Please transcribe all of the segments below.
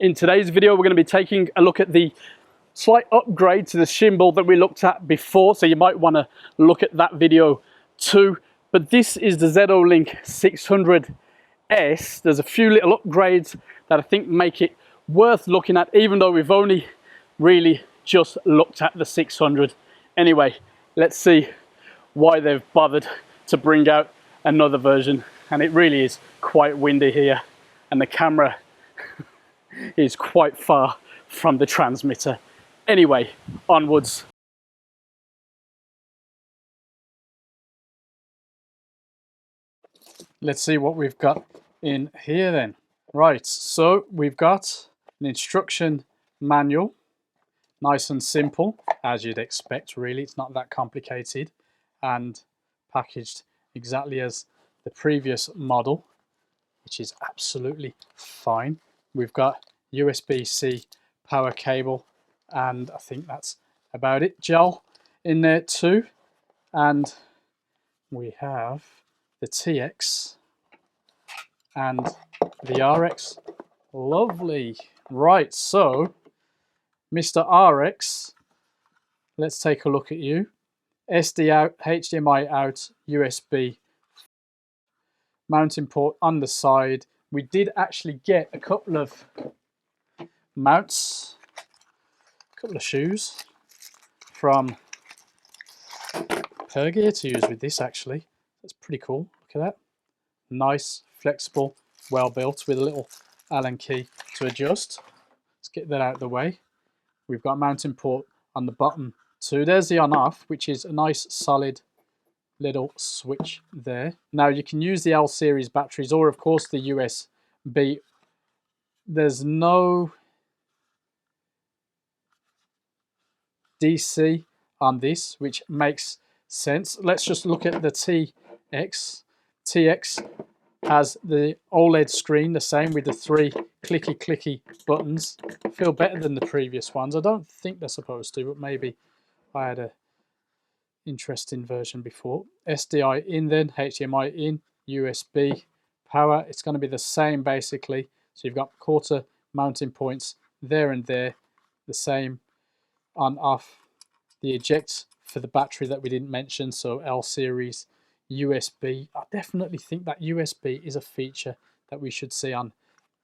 In today's video, we're going to be taking a look at the slight upgrade to the Shimbol that we looked at before, so you might want to look at that video too. But this is the ZOlink 600S. There's a few little upgrades that I think make it worth looking at, even though we've only really just looked at the 600. Anyway, let's see why they've bothered to bring out another version. And it really is quite windy here, and the camera is quite far from the transmitter. Anyway, onwards. Let's see what we've got in here then. Right, so we've got an instruction manual, nice and simple, as you'd expect really. It's not that complicated, and packaged exactly as the previous model, which is absolutely fine. We've got USB-C power cable, and I think that's about it. Gel in there too, and we have the TX and the RX. Lovely. Right, so Mr. RX, let's take a look at you. SD out, HDMI out, USB mounting port on the side. We did actually get a couple of mounts, a couple of shoes from Pergear to use with this actually. That's pretty cool. Look at that. Nice, flexible, well built with a little Allen key to adjust. Let's get that out of the way. We've got a mounting port on the bottom too. There's the on off, which is a nice solid little switch there. Now you can use the L series batteries or of course the USB. There's no DC on this, which makes sense. Let's just look at the TX. TX has the OLED screen, the same with the 3 clicky buttons. Feel better than the previous ones. I don't think they're supposed to, but maybe I had a interesting version before. SDI in then, HDMI in, USB, power. It's going to be the same basically. So you've got quarter mounting points there and there, the same on off. The eject for the battery that we didn't mention, so L series, USB. I definitely think that USB is a feature that we should see on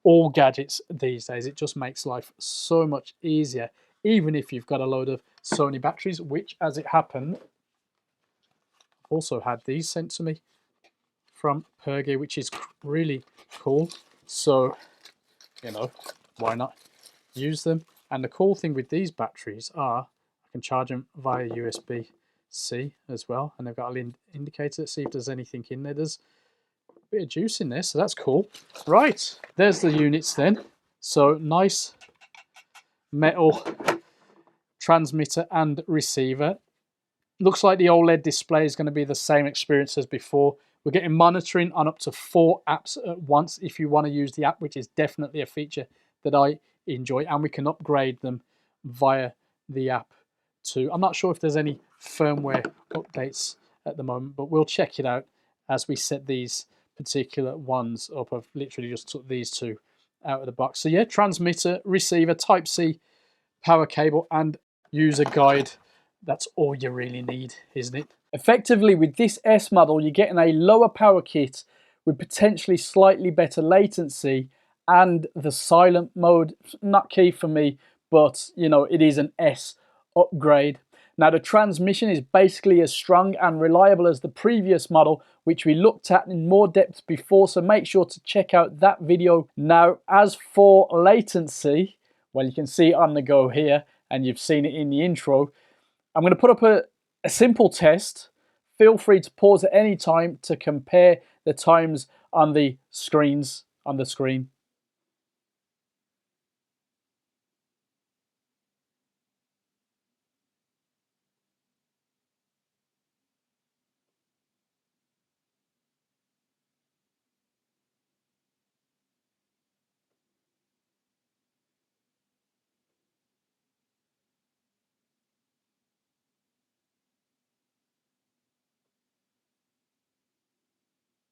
all gadgets these days. It just makes life so much easier, even if you've got a load of Sony batteries, which as it happened, also had these sent to me from Pergear, which is really cool. So, you know, why not use them? And the cool thing with these batteries are I can charge them via USB-C as well, and they've got a little indicator to see if there's anything in there. There's a bit of juice in there, so that's cool. Right, there's the units then. So nice metal transmitter and receiver. Looks like the OLED display is going to be the same experience as before. We're getting monitoring on up to 4 apps at once if you want to use the app, which is definitely a feature that I enjoy, and we can upgrade them via the app too. I'm not sure if there's any firmware updates at the moment, but we'll check it out as we set these particular ones up. I've literally just took these two out of the box. So yeah, transmitter, receiver, Type-C power cable, and user guide. That's all you really need, isn't it? Effectively, with this S model, you're getting a lower power kit with potentially slightly better latency, and the silent mode, not key for me, but you know, it is an S upgrade. Now the transmission is basically as strong and reliable as the previous model, which we looked at in more depth before, so make sure to check out that video. Now as for latency, well, you can see it on the go here, and you've seen it in the intro. I'm going to put up a simple test. Feel free to pause at any time to compare the times on the screens on the screen.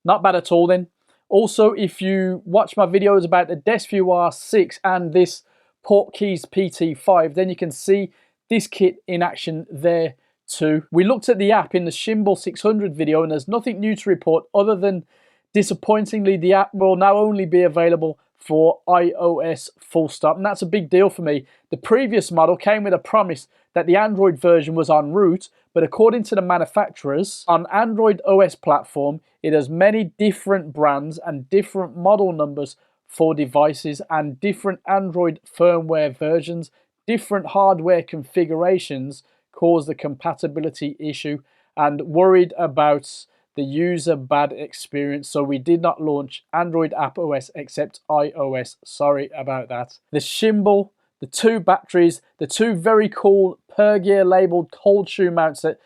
Not bad at all then. Also, if you watch my videos about the DeskView R6 and this Portkeys PT5, then you can see this kit in action there too. We looked at the app in the Shimbol 600 video, and there's nothing new to report other than, disappointingly, the app will now only be available for iOS full stop, and that's a big deal for me. The previous model came with a promise that the Android version was en route, but according to the manufacturers, on Android OS platform, it has many different brands and different model numbers for devices and different Android firmware versions. Different hardware configurations cause the compatibility issue, and worried about the user bad experience, so we did not launch Android App OS except iOS. Sorry about that. The Shimbol, the 2 batteries, the 2 very cool per gear labeled cold shoe mounts that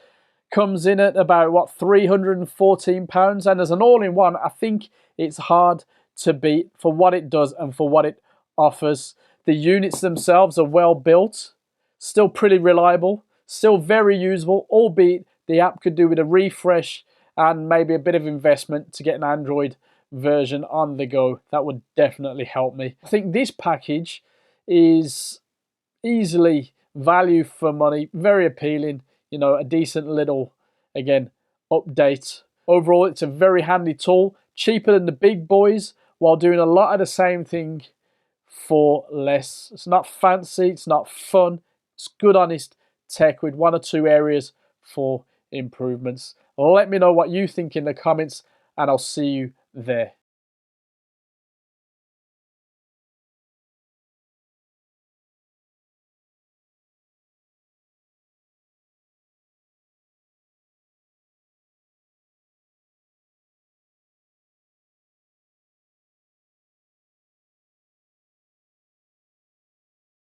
comes in at about, what, £314, and as an all-in-one, I think it's hard to beat for what it does and for what it offers. The units themselves are well built, still pretty reliable, still very usable, albeit the app could do with a refresh and maybe a bit of investment to get an Android version on the go. That would definitely help me. I think this package is easily value for money, very appealing, you know, a decent little, again, update. Overall, it's a very handy tool, cheaper than the big boys, while doing a lot of the same thing for less. It's not fancy, it's not fun, it's good, honest tech with 1 or 2 areas for improvements. Let me know what you think in the comments, and I'll see you there.